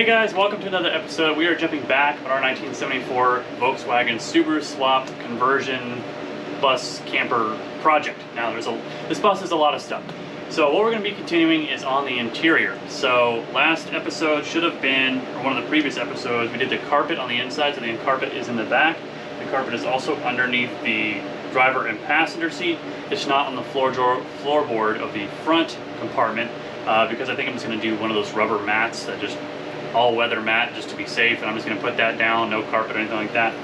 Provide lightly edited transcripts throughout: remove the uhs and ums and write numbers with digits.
guys, welcome to another episode. We are jumping back on our 1974 Volkswagen Subaru Swap conversion bus camper project. Now this bus is a lot of stuff. So what we're going to be continuing is on the interior. So last episode should have been, or one of the previous episodes, we did the carpet on the inside, so the carpet is in the back. The carpet is also underneath the driver and passenger seat. It's not on the floorboard of the front compartment because I think I'm just going to do one of those rubber mats that just all-weather mat just to be safe, and I'm just going to put that down, no carpet or anything like that.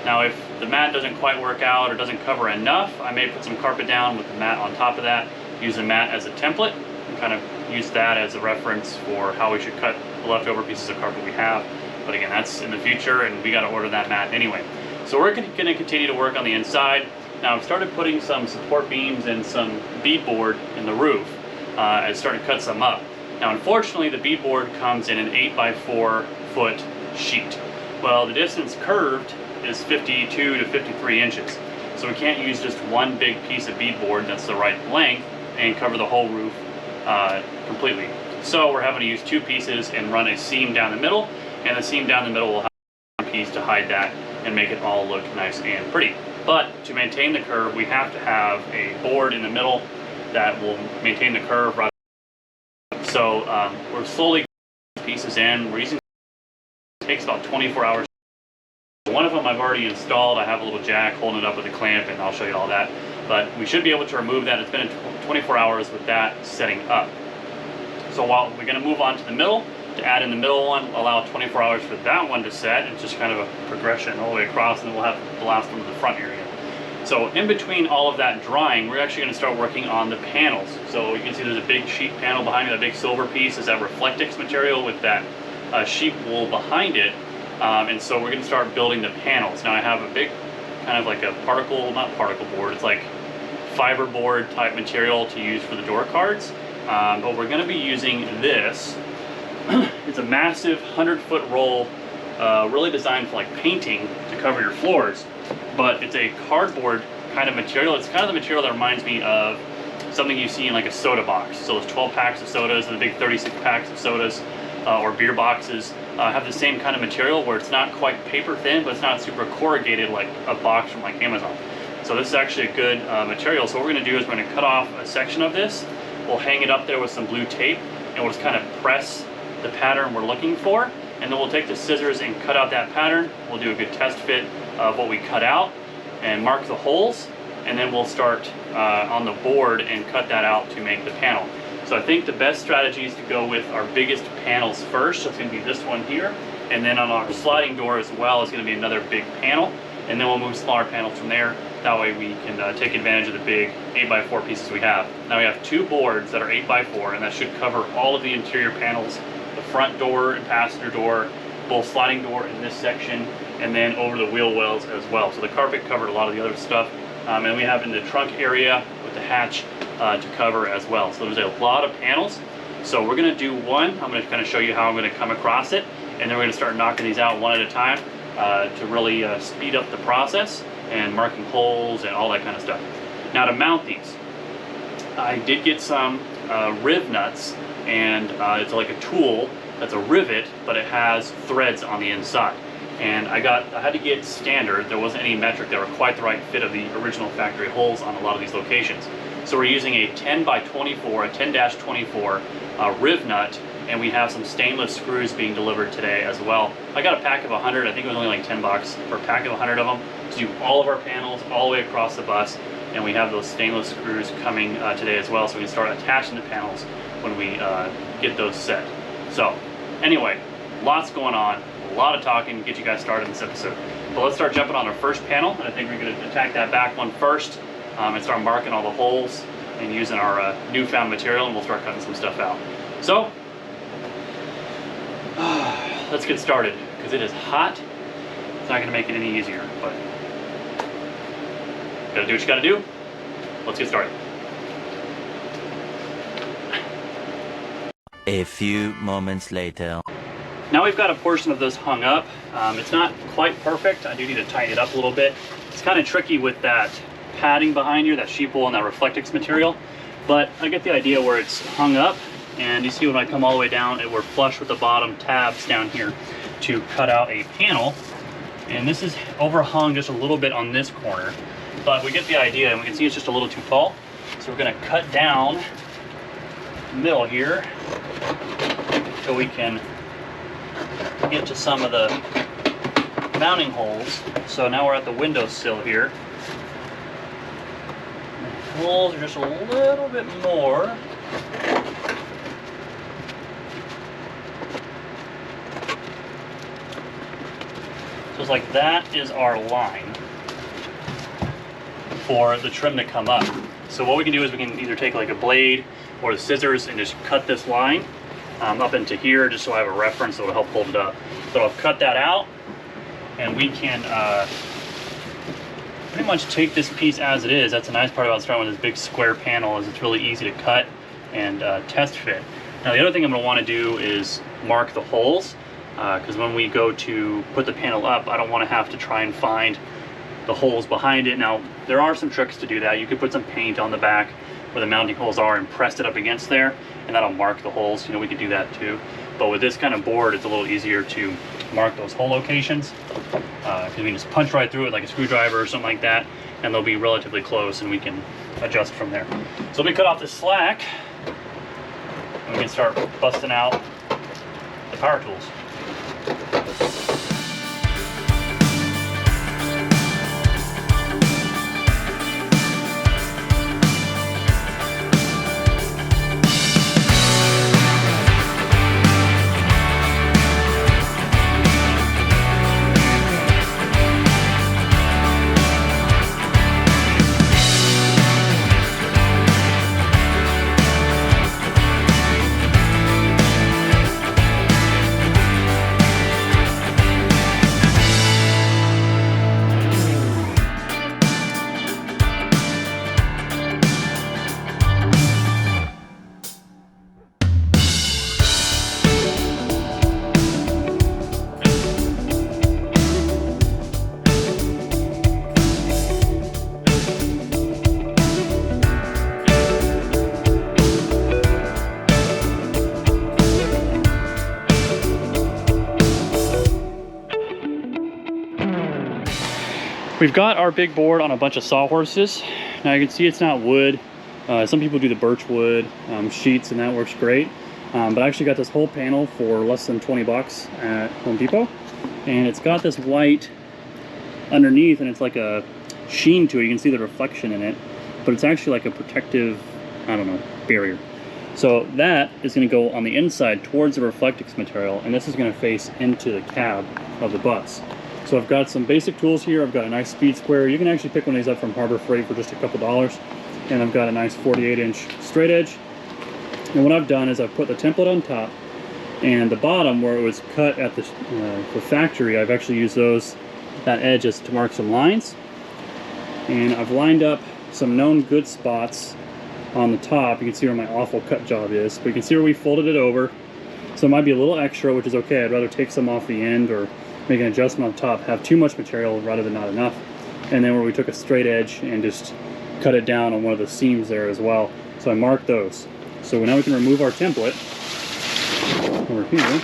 Now if the mat doesn't quite work out or doesn't cover enough, I may put some carpet down with the mat on top of that, use the mat as a template, and kind of use that as a reference for how we should cut the leftover pieces of carpet we have. But again, that's in the future, and we got to order that mat anyway. So we're going to continue to work on the inside. Now I've started putting some support beams and some beadboard in the roof. I started to cut some up. Now unfortunately the beadboard comes in an 8x4 foot sheet. Well, the distance curved is 52 to 53 inches. So we can't use just one big piece of beadboard that's the right length and cover the whole roof completely. So we're having to use two pieces and run a seam down the middle, and the seam down the middle will have one piece to hide that and make it all look nice and pretty. But to maintain the curve, we have to have a board in the middle that will maintain the curve. So we're slowly getting pieces in. We're using, it takes about 24 hours. One of them I've already installed. I have a little jack holding it up with a clamp, and I'll show you all that. But we should be able to remove that. It's been 24 hours with that setting up. So while we're going to move on to the middle, to add in the middle one, allow 24 hours for that one to set. It's just kind of a progression all the way across, and then we'll have the last one to the front area. So in between all of that drying, we're actually going to start working on the panels. So you can see there's a big sheet panel behind me. That big silver piece is that Reflectix material with that sheep wool behind it. And so we're going to start building the panels. Now I have a big kind of like a not particle board, it's like fiber board type material to use for the door cards. But we're going to be using this. It's a massive 100-foot roll, really designed for like painting to cover your floors. But it's a cardboard kind of material. It's kind of the material that reminds me of something you see in like a soda box. So those 12 packs of sodas and the big 36 packs of sodas or beer boxes have the same kind of material where it's not quite paper thin, but it's not super corrugated like a box from like Amazon. So this is actually a good material. So what we're going to do is we're going to cut off a section of this. We'll hang it up there with some blue tape, and we'll just kind of press the pattern we're looking for. And then we'll take the scissors and cut out that pattern. We'll do a good test fit of what we cut out and mark the holes, and then we'll start on the board and cut that out to make the panel. So I think the best strategy is to go with our biggest panels first. So it's going to be this one here, and then on our sliding door as well is going to be another big panel, and then we'll move smaller panels from there. That way we can take advantage of the big 8x4 pieces we have. Now we have two boards that are 8x4, and that should cover all of the interior panels, the front door and passenger door, both sliding door in this section, and then over the wheel wells as well. So the carpet covered a lot of the other stuff, and we have in the trunk area with the hatch to cover as well. So there's a lot of panels. So we're going to do one. I'm going to kind of show you how I'm going to come across it, and then we're going to start knocking these out one at a time to really speed up the process and marking holes and all that kind of stuff. Now to mount these, I did get some riv nuts, and it's like a tool that's a rivet, but it has threads on the inside. And I had to get standard. There wasn't any metric that were quite the right fit of the original factory holes on a lot of these locations. So we're using a 10x24, a 10-24 riv nut, and we have some stainless screws being delivered today as well. I got a pack of 100. I think it was only like 10 bucks for a pack of 100 of them to do all of our panels all the way across the bus. And we have those stainless screws coming today as well, so we can start attaching the panels when we get those set. So anyway, lots going on, a lot of talking to get you guys started in this episode. But let's start jumping on our first panel, and I think we're going to attack that back one first and start marking all the holes and using our newfound material, and we'll start cutting some stuff out. So let's get started, because it is hot. It's not going to make it any easier, but you gotta do what you gotta do. Let's get started. A few moments later. Now we've got a portion of this hung up. It's not quite perfect. I do need to tighten it up a little bit. It's kind of tricky with that padding behind you, that sheep wool and that Reflectix material. But I get the idea where it's hung up. and you see when I come all the way down, we're flush with the bottom tabs down here to cut out a panel. And this is overhung just a little bit on this corner, but we get the idea, and we can see it's just a little too tall. So we're gonna cut down the middle here so we can get to some of the mounting holes. So now we're at the windowsill here. The holes are just a little bit more. So it's like that is our line for the trim to come up. So what we can do is we can either take like a blade or the scissors and just cut this line up into here, just so I have a reference that will help hold it up. So I'll cut that out, and we can pretty much take this piece as it is. That's the nice part about starting with this big square panel, is it's really easy to cut and test fit. Now the other thing I'm going to want to do is mark the holes, because when we go to put the panel up, I don't want to have to try and find the holes behind it. Now there are some tricks to do that. You could put some paint on the back where the mounting holes are and press it up against there, and that'll mark the holes. You know, we could do that too. But with this kind of board, it's a little easier to mark those hole locations, because we can just punch right through it like a screwdriver or something like that, and they'll be relatively close, and we can adjust from there. So let me cut off the slack, and we can start busting out the power tools. We've got our big board on a bunch of sawhorses. Now you can see it's not wood. Some people do the birch wood sheets, and that works great. But I actually got this whole panel for less than 20 bucks at Home Depot. And it's got this white underneath, and it's like a sheen to it. You can see the reflection in it, but it's actually like a protective, I don't know, barrier. So that is going to go on the inside towards the Reflectix material, and this is going to face into the cab of the bus. So I've got some basic tools here. I've got a nice speed square. You can actually pick one of these up from Harbor Freight for just a couple dollars. And I've got a nice 48-inch straight edge. And what I've done is I've put the template on top, and the bottom where it was cut at the factory, I've actually used that edge just to mark some lines. And I've lined up some known good spots on the top. You can see where my awful cut job is, but you can see where we folded it over. So it might be a little extra, which is okay. I'd rather take some off the end or make an adjustment on top, have too much material rather than not enough. And then where we took a straight edge and just cut it down on one of the seams there as well. So I marked those. So now we can remove our template over here,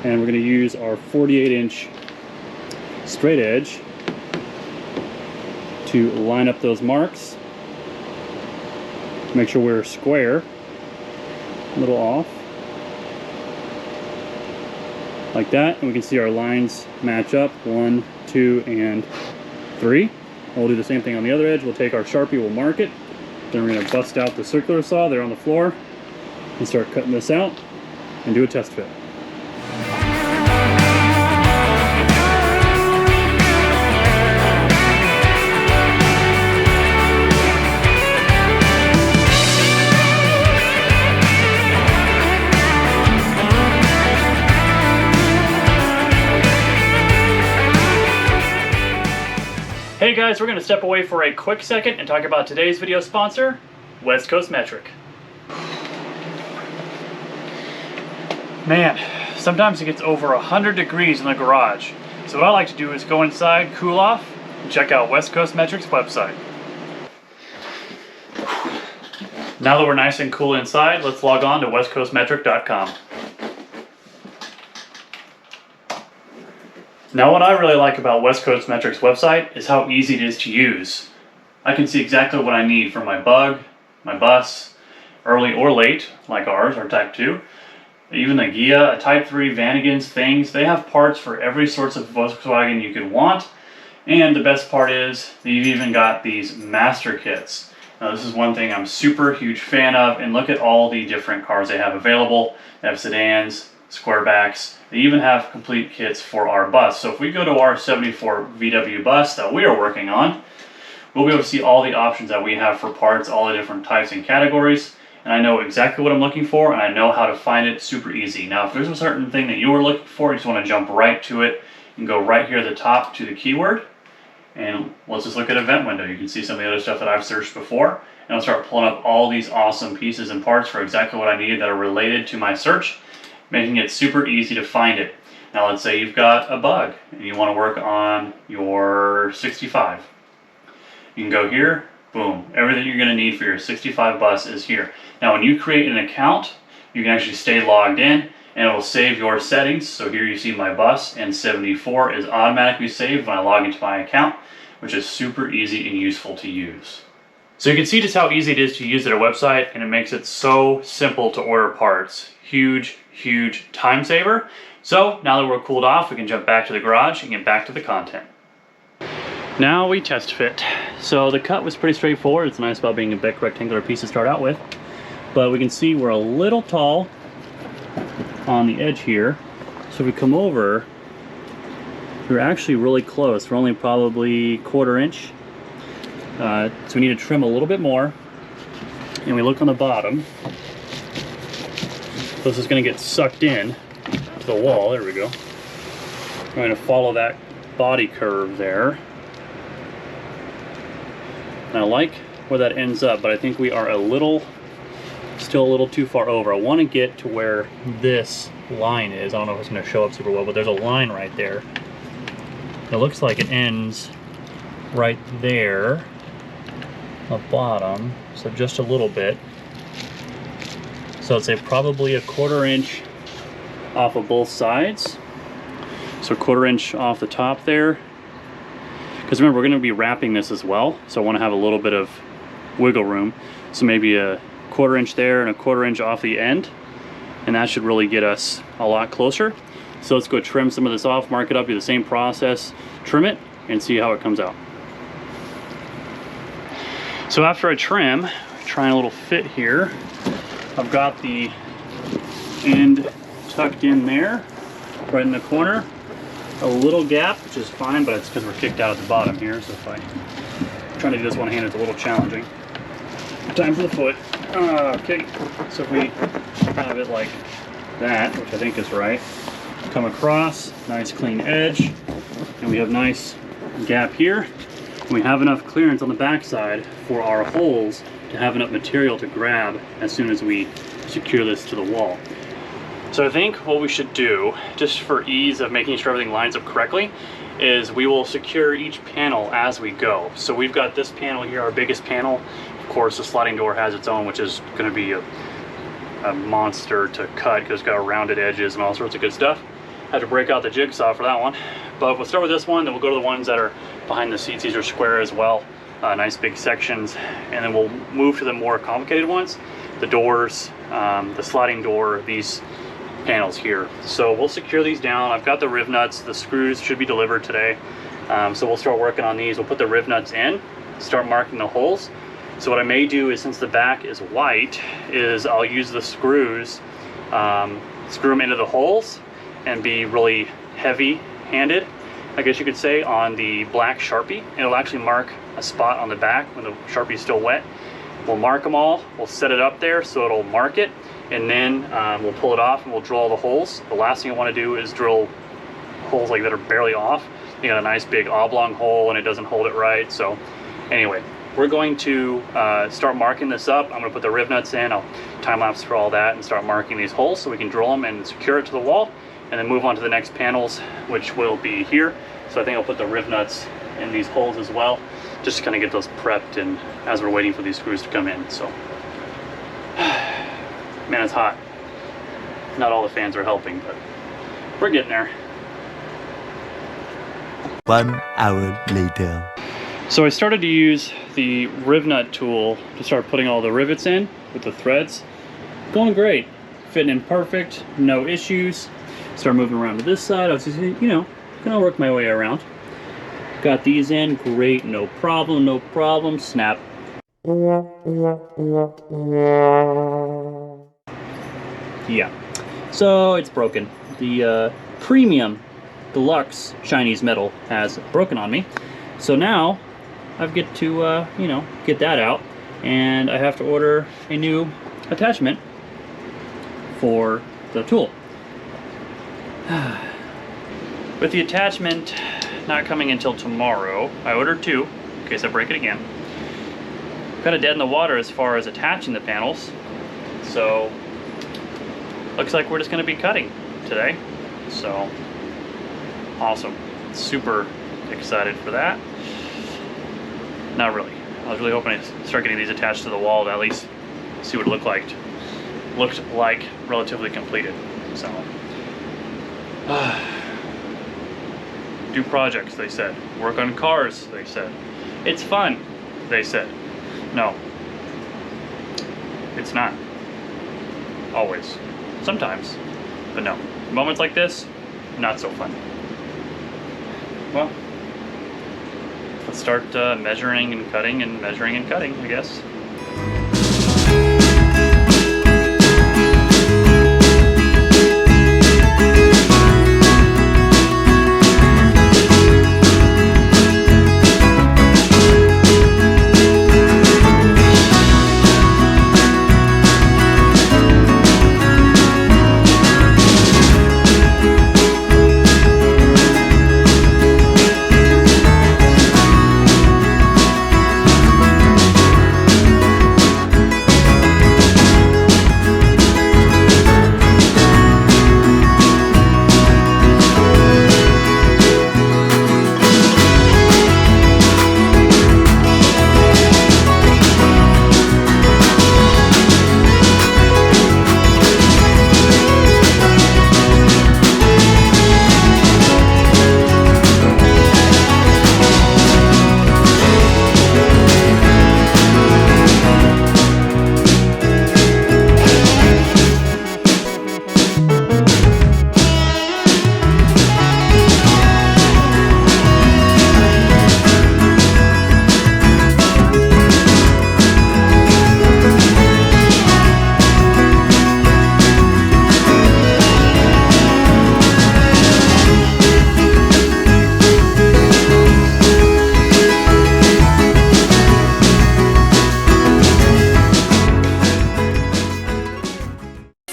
and we're going to use our 48-inch straight edge to line up those marks. Make sure we're square, a little off, like that, and we can see our lines match up, 1, 2, and 3. And we'll do the same thing on the other edge. We'll take our Sharpie, we'll mark it, then we're going to bust out the circular saw there on the floor and start cutting this out and do a test fit. Hey guys, we're going to step away for a quick second and talk about today's video sponsor, West Coast Metric. Man, sometimes it gets over 100 degrees in the garage. So what I like to do is go inside, cool off, and check out West Coast Metric's website. Now that we're nice and cool inside, let's log on to westcoastmetric.com. Now what I really like about West Coast Metric's website is how easy it is to use. I can see exactly what I need for my bug, my bus, early or late, like ours, our Type 2, even a Ghia, a Type 3, Vanagons, things. They have parts for every sorts of Volkswagen you could want. And the best part is they've even got these master kits. Now this is one thing I'm super huge fan of, and look at all the different cars they have available. They have sedans, squarebacks. They even have complete kits for our bus. So if we go to our 74 VW bus that we are working on, we'll be able to see all the options that we have for parts, all the different types and categories. And I know exactly what I'm looking for, and I know how to find it super easy. Now if there's a certain thing that you are looking for, you just want to jump right to it and go right here at the top to the keyword. And let's just look at event window. You can see some of the other stuff that I've searched before. And I'll start pulling up all these awesome pieces and parts for exactly what I needed that are related to my search, making it super easy to find it. Now let's say you've got a bug and you want to work on your 65. You can go here, boom. Everything you're going to need for your 65 bus is here. Now when you create an account, you can actually stay logged in and it will save your settings. So here you see my bus, and 74 is automatically saved when I log into my account, which is super easy and useful to use. So you can see just how easy it is to use their website, and it makes it so simple to order parts. Huge, huge time saver. So now that we're cooled off, we can jump back to the garage and get back to the content. Now we test fit. So the cut was pretty straightforward. It's nice about being a big rectangular piece to start out with. But we can see we're a little tall on the edge here. So if we come over, we're actually really close. We're only probably 1/4 inch. So we need to trim a little bit more. And we look on the bottom. So this is going to get sucked in to the wall. There we go. We're going to follow that body curve there. And I like where that ends up, but I think we are still a little too far over. I want to get to where this line is. I don't know if it's going to show up super well, but there's a line right there. It looks like it ends right there, the bottom, so just a little bit. So I'd say probably a 1/4 inch off of both sides. So 1/4 inch off the top there. Because remember, we're going to be wrapping this as well, so I want to have a little bit of wiggle room. So maybe a 1/4 inch there and a 1/4 inch off the end, and that should really get us a lot closer. So let's go trim some of this off, mark it up, do the same process, trim it, and see how it comes out. So after I trim, trying a little fit here, I've got the end tucked in there, right in the corner. A little gap, which is fine, but it's because we're kicked out at the bottom here, so if I'm trying to do this one hand, it's a little challenging. Time for the foot. Okay, so if we have it like that, which I think is right, come across, nice clean edge, and we have nice gap here. And we have enough clearance on the back side for our holes to have enough material to grab as soon as we secure this to the wall. So I think what we should do, just for ease of making sure everything lines up correctly, is we will secure each panel as we go. So we've got this panel here, our biggest panel. Of course, the sliding door has its own, which is going to be a monster to cut because it's got rounded edges and all sorts of good stuff. I had to break out the jigsaw for that one. But we'll start with this one, then we'll go to the ones that are behind the seats. These are square as well, nice big sections. And then we'll move to the more complicated ones, the doors, the sliding door, these panels here. So we'll secure these down. I've got the riv nuts. The screws should be delivered today. So we'll start working on these. We'll put the riv nuts in, start marking the holes. So what I may do is, since the back is white, is I'll use the screws, screw them into the holes and be really heavy-handed, I guess you could say, on the black Sharpie. And it'll actually mark a spot on the back when the Sharpie is still wet. We'll mark them all. We'll set it up there so it'll mark it. And then we'll pull it off and we'll drill all the holes. The last thing I want to do is drill holes like that are barely off. You got a nice big oblong hole and it doesn't hold it right. So anyway, we're going to start marking this up. I'm going to put the riv nuts in. I'll time lapse through all that and start marking these holes so we can drill them and secure it to the wall, and then move on to the next panels, which will be here. So I think I'll put the riv nuts in these holes as well, just to kind of get those prepped and as we're waiting for these screws to come in. So Man, it's hot. Not all the fans are helping, but we're getting there. 1 hour later. So I started to use the riv nut tool to start putting all the rivets in with the threads. Going great. Fitting in perfect, no issues. Start moving around to this side. I was just, you know, gonna work my way around. Got these in, great, no problem, no problem. Snap. Yeah. So it's broken. The premium deluxe Chinese metal has broken on me. So now I get to, you know, get that out, and I have to order a new attachment for the tool. With the attachment not coming until tomorrow, I ordered 2 in case I break it again. Kind of dead in the water as far as attaching the panels, so looks like we're just going to be cutting today. So awesome, super excited for that. Not really. I was really hoping to start getting these attached to the wall to at least see what it looked like relatively completed. So do projects, they said. Work on cars, they said. It's fun, they said. No, it's not. Always. Sometimes. But no. Moments like this, not so fun. Well, let's start measuring and cutting and measuring and cutting, I guess.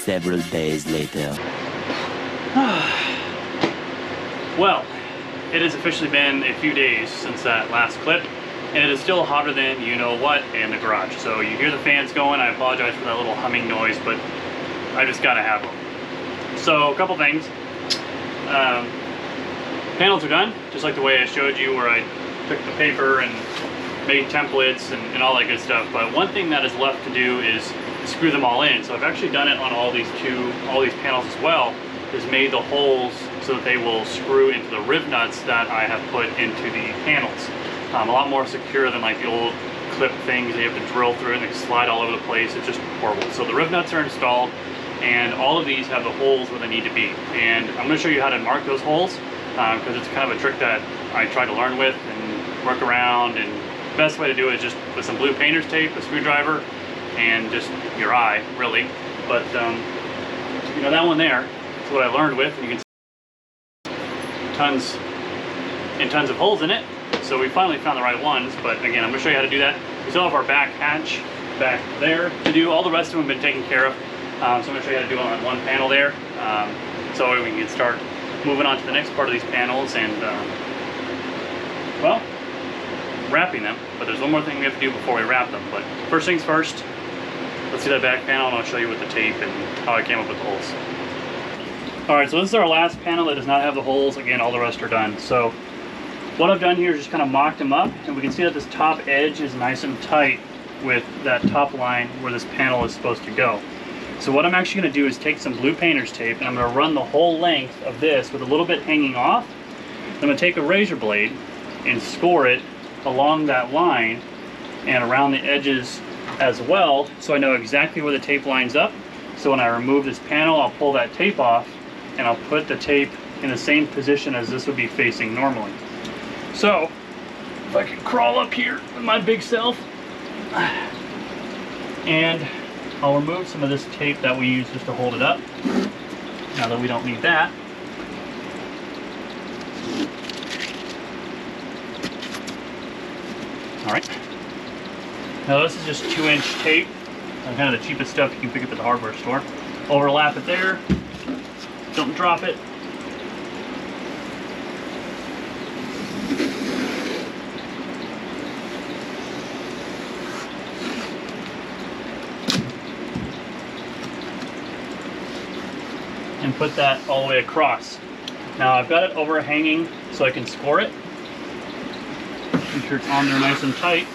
Several days later. Well, it has officially been a few days since that last clip, and it is still hotter than you know what in the garage. So you hear the fans going. I apologize for that little humming noise, but I just gotta have them. So a couple things. Panels are done, just like the way I showed you, where I took the paper and made templates and all that good stuff. But one thing that is left to do is screw them all in. So I've actually done it on all these panels as well, is made the holes so that they will screw into the riv nuts that I have put into the panels. A lot more secure than like the old clip things that you have to drill through and they slide all over the place. It's just horrible. So the riv nuts are installed, and all of these have the holes where they need to be. And I'm going to show you how to mark those holes, because it's kind of a trick that I try to learn with and work around. And the best way to do it is just with some blue painter's tape, a screwdriver, and just your eye, really. But you know, that one there is what I learned with, and you can see tons and tons of holes in it. So we finally found the right ones, but again, I'm going to show you how to do that. We still have our back hatch back there to do. All the rest of them have been taken care of. So I'm going to show you how to do it on one panel there, so we can start moving on to the next part of these panels and, well, wrapping them. But there's one more thing we have to do before we wrap them. But first things first, let's see that back panel, and I'll show you with the tape and how I came up with the holes. Alright, so this is our last panel that does not have the holes. Again, all the rest are done. So what I've done here is just kind of mocked them up, and we can see that this top edge is nice and tight with that top line where this panel is supposed to go. So what I'm actually going to do is take some blue painter's tape and I'm going to run the whole length of this with a little bit hanging off. I'm going to take a razor blade and score it along that line and around the edges as well, so I know exactly where the tape lines up. So when I remove this panel, I'll pull that tape off and I'll put the tape in the same position as this would be facing normally. So if I can crawl up here with my big self, and I'll remove some of this tape that we use just to hold it up, now that we don't need that. All right. Now this is just 2-inch tape, kind of the cheapest stuff you can pick up at the hardware store. Overlap it there, don't drop it. And put that all the way across. Now I've got it overhanging so I can score it. Make sure it's on there nice and tight.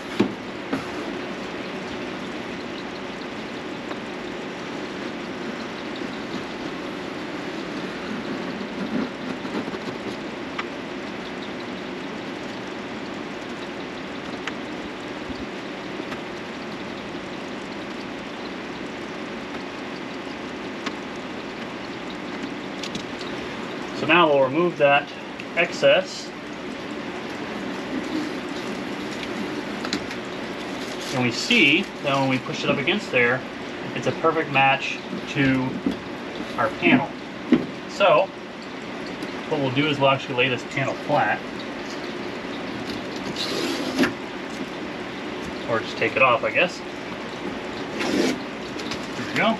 So now we'll remove that excess. And we see that when we push it up against there, it's a perfect match to our panel. So what we'll do is we'll actually lay this panel flat. Or just take it off, I guess. There we go.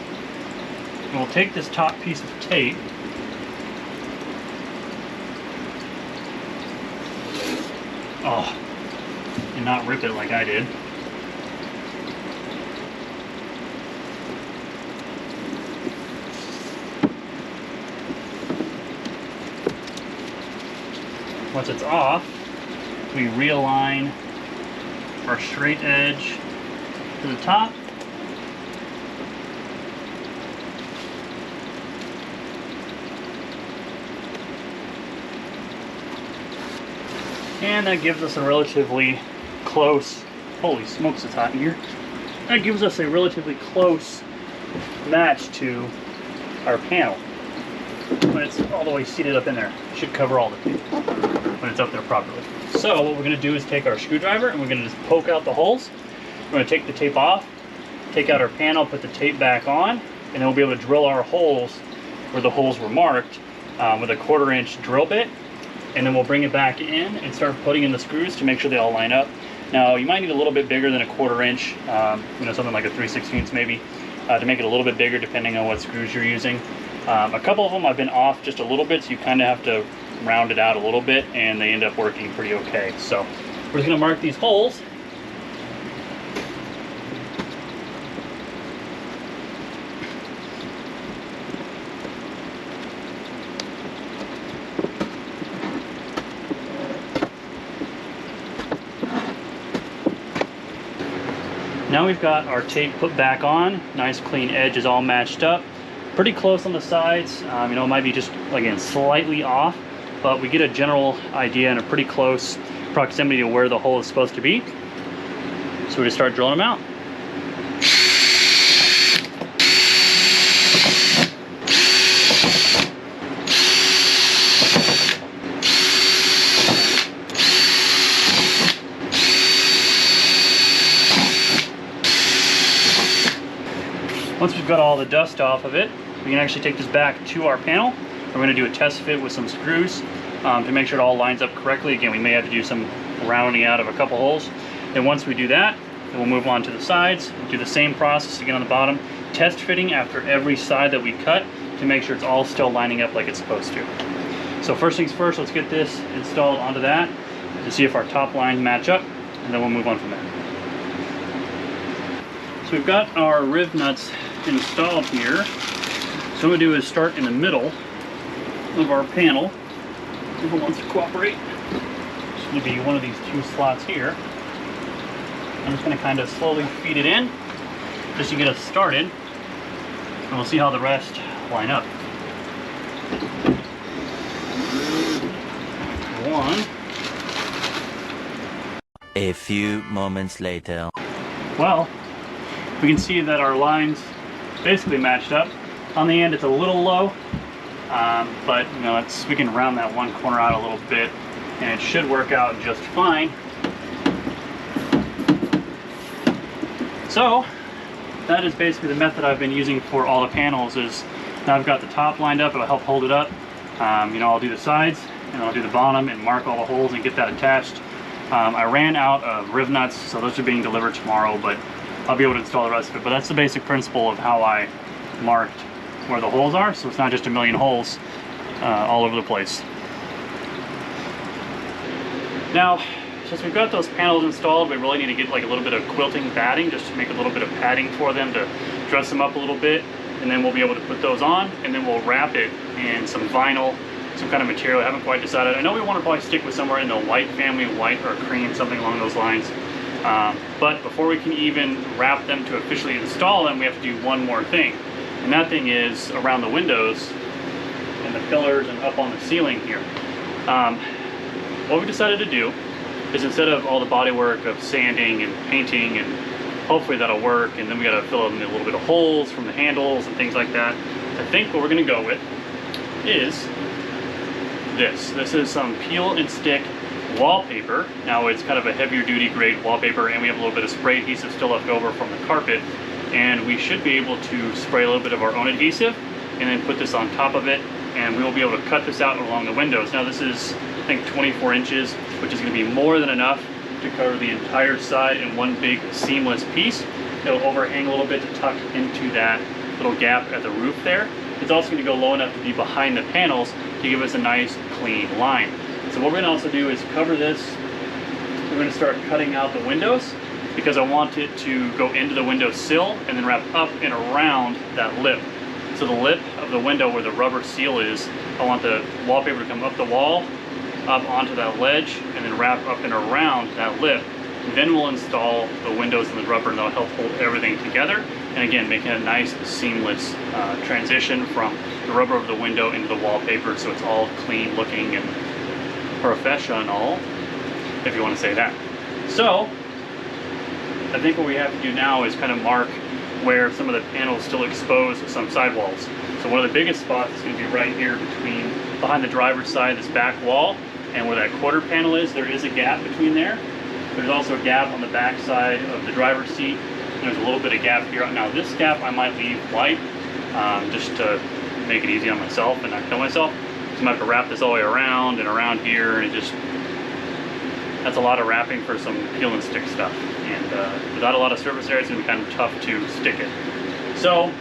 And we'll take this top piece of tape and not rip it like I did. Once it's off, we realign our straight edge to the top. And that gives us a relatively close, holy smokes it's hot in here. That gives us a relatively close match to our panel. When it's all the way seated up in there. It should cover all the tape when it's up there properly. So what we're going to do is take our screwdriver and we're going to just poke out the holes. We're going to take the tape off, take out our panel, put the tape back on, and then we'll be able to drill our holes where the holes were marked with a 1/4-inch drill bit. And then we'll bring it back in and start putting in the screws to make sure they all line up. Now you might need a little bit bigger than a 1/4-inch, something like a 3/16 maybe, to make it a little bit bigger depending on what screws you're using. A couple of them I've been off just a little bit, so you kind of have to round it out a little bit, and they end up working pretty okay. So we're just going to mark these holes. Now we've got our tape put back on, nice clean edges all matched up. Pretty close on the sides, it might be just, again, slightly off, but we get a general idea and a pretty close proximity to where the hole is supposed to be. So we just start drilling them out. Once we've got all the dust off of it, we can actually take this back to our panel. We're going to do a test fit with some screws to make sure it all lines up correctly. Again, we may have to do some rounding out of a couple holes. And once we do that, then we'll move on to the sides, do the same process again on the bottom, test fitting after every side that we cut to make sure it's all still lining up like it's supposed to. So first things first, let's get this installed onto that to see if our top lines match up, and then we'll move on from there. So we've got our riv nuts installed here. So what we'll do is start in the middle of our panel. If it wants to cooperate, it's going to be one of these two slots here. I'm just going to kind of slowly feed it in just to get us started. and we'll see how the rest line up. One. A few moments later. Well, we can see that our lines basically matched up. On the end, it's a little low, but you know, we can round that one corner out a little bit, and it should work out just fine. So that is basically the method I've been using for all the panels. Is now I've got the top lined up, it'll help hold it up. You know, I'll do the sides and I'll do the bottom and mark all the holes and get that attached. I ran out of riv nuts, so those are being delivered tomorrow, but I'll be able to install the rest of it. But that's the basic principle of how I marked where the holes are, so it's not just a million holes all over the place. Now, since we've got those panels installed, we really need to get like a little bit of quilting batting just to make a little bit of padding for them to dress them up a little bit, and then we'll be able to put those on, and then we'll wrap it in some vinyl, some kind of material. I haven't quite decided. I know we want to probably stick with somewhere in the white family, white or cream, something along those lines. But before we can even wrap them to officially install them, we have to do one more thing. And that thing is around the windows and the pillars and up on the ceiling here. What we decided to do is, instead of all the body work of sanding and painting, and hopefully that'll work, and then we got to fill in a little bit of holes from the handles and things like that, I think what we're going to go with is this. This is some peel and stick wallpaper. Now it's kind of a heavier duty grade wallpaper, and we have a little bit of spray adhesive still left over from the carpet, and we should be able to spray a little bit of our own adhesive and then put this on top of it, and we will be able to cut this out along the windows. Now this is, I think, 24 inches, which is going to be more than enough to cover the entire side in one big seamless piece. It'll overhang a little bit to tuck into that little gap at the roof there. It's also going to go low enough to be behind the panels to give us a nice clean line. So what we're going to also do is cover this. We're going to start cutting out the windows, because I want it to go into the window sill and then wrap up and around that lip. So the lip of the window where the rubber seal is, I want the wallpaper to come up the wall, up onto that ledge, and then wrap up and around that lip. Then we'll install the windows and the rubber, and that'll help hold everything together. And again, making a nice seamless transition from the rubber of the window into the wallpaper, so it's all clean looking and professional, if you want to say that. So I think what we have to do now is kind of mark where some of the panels still expose some sidewalls. So one of the biggest spots is going to be right here behind the driver's side, this back wall, and where that quarter panel is, there is a gap between there. There's also a gap on the back side of the driver's seat. There's a little bit of gap here. Now this gap I might leave white, just to make it easy on myself and not kill myself. So I'm gonna have to wrap this all the way around and around here, and that's a lot of wrapping for some peel and stick stuff. And without a lot of surface area, it's gonna be kind of tough to stick it. So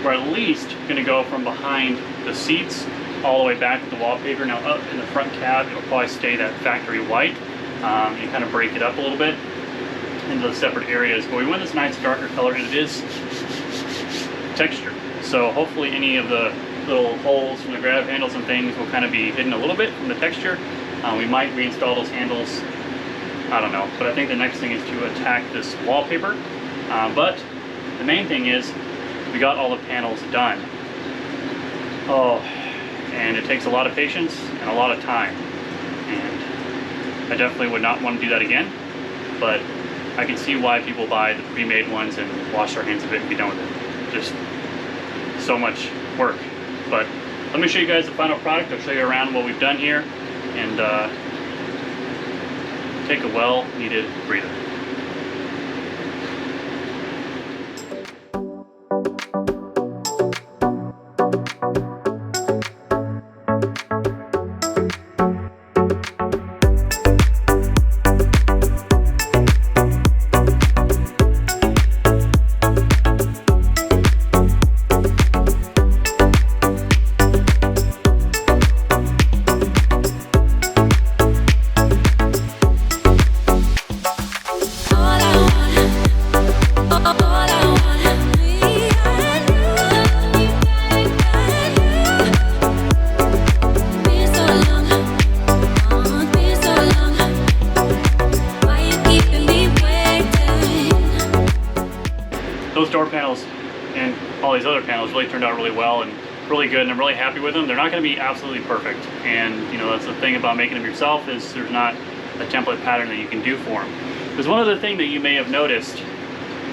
we're at least gonna go from behind the seats all the way back to the wallpaper. Now up in the front cab, it'll probably stay that factory white. You kind of break it up a little bit into the separate areas, but we want this nice darker color, and it is textured. So hopefully any of the little holes from the grab handles and things will kind of be hidden a little bit from the texture. We might reinstall those handles, I don't know, but I think the next thing is to attack this wallpaper. But the main thing is we got all the panels done. Oh, and it takes a lot of patience and a lot of time, and I definitely would not want to do that again, but I can see why people buy the pre-made ones and wash their hands of it and be done with it. Just so much work. But let me show you guys the final product. I'll show you around what we've done here, and take a well-needed breather. all these other panels really turned out really well and really good, and I'm really happy with them. They're not going to be absolutely perfect, and you know, that's the thing about making them yourself, is there's not a template pattern that you can do for them. There's one other thing that you may have noticed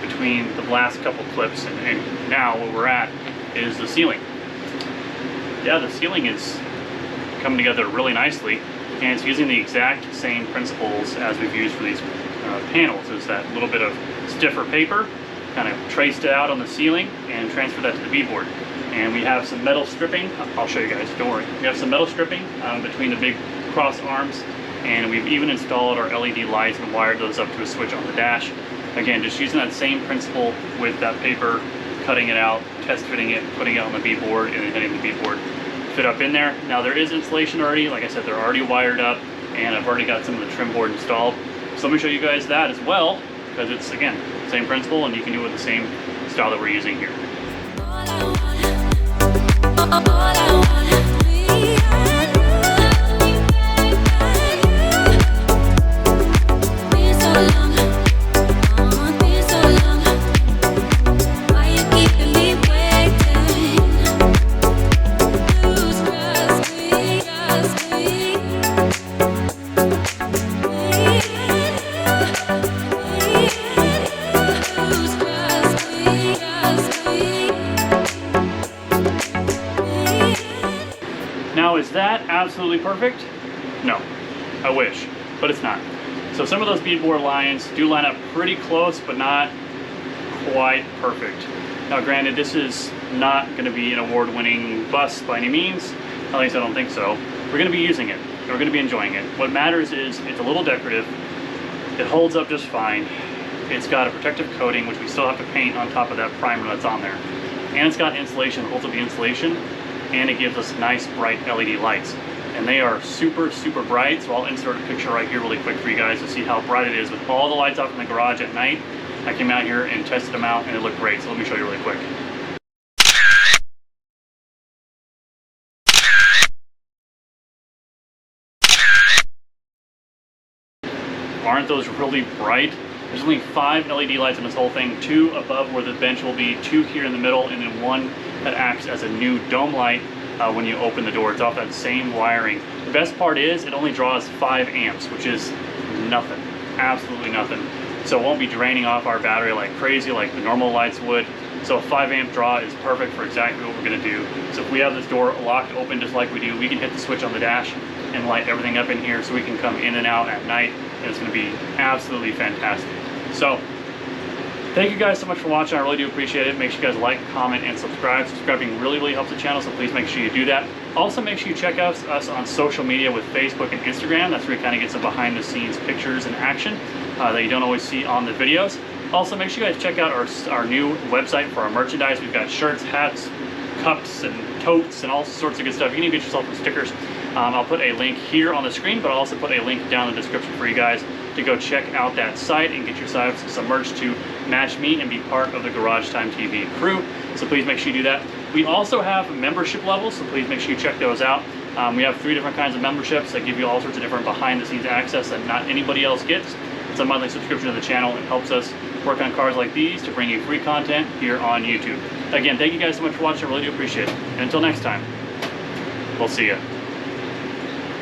between the last couple clips and now where we're at is the ceiling. Yeah, the ceiling is coming together really nicely, and it's using the exact same principles as we've used for these panels. Is that little bit of stiffer paper, kind of traced it out on the ceiling and transferred that to the beadboard. And we have some metal stripping. I'll show you guys, don't worry. We have some metal stripping between the big cross arms, and we've even installed our LED lights and wired those up to a switch on the dash. Again, just using that same principle with that paper, cutting it out, test fitting it, putting it on the beadboard, and then getting the beadboard fit up in there. Now there is insulation already. Like I said, they're already wired up, and I've already got some of the trim board installed. So let me show you guys that as well, because it's, again, same principle, and you can do it with the same style that we're using here. Now, is that absolutely perfect? No, I wish, but it's not. So some of those beadboard lines do line up pretty close, but not quite perfect. Now granted, this is not going to be an award-winning bus by any means, at least I don't think so. We're going to be using it, and we're going to be enjoying it. What matters is it's a little decorative, it holds up just fine, it's got a protective coating, which we still have to paint on top of that primer that's on there, and it's got insulation, holds up the insulation, and it gives us nice bright LED lights. And they are super, super bright, so I'll insert a picture right here really quick for you guys to see how bright it is with all the lights off in the garage at night. I came out here and tested them out, and it looked great, so let me show you really quick. Aren't those really bright? There's only 5 LED lights in this whole thing, 2 above where the bench will be, 2 here in the middle, and then 1 that acts as a new dome light when you open the door. It's off that same wiring. The best part is it only draws 5 amps, which is nothing, absolutely nothing. So it won't be draining off our battery like crazy like the normal lights would. So a 5 amp draw is perfect for exactly what we're gonna do. So if we have this door locked open just like we do, we can hit the switch on the dash and light everything up in here so we can come in and out at night, and it's gonna be absolutely fantastic. So thank you guys so much for watching. I really do appreciate it. Make sure you guys like, comment, and subscribe. Subscribing really, really helps the channel, so please make sure you do that. Also, make sure you check out us on social media with Facebook and Instagram. That's where you kind of get some behind-the-scenes pictures and action that you don't always see on the videos. Also, make sure you guys check out our new website for our merchandise. We've got shirts, hats, cups, and totes, and all sorts of good stuff. You can even get yourself some stickers. I'll put a link here on the screen, but I'll also put a link down in the description for you guys to go check out that site and get yourself some merch to match me and be part of the Garage Time TV crew. So please make sure you do that. We also have membership levels, so please make sure you check those out. We have 3 different kinds of memberships that give you all sorts of different behind-the-scenes access that not anybody else gets. It's a monthly subscription to the channel. It helps us work on cars like these to bring you free content here on YouTube. Again, thank you guys so much for watching. I really do appreciate it. And until next time, we'll see you.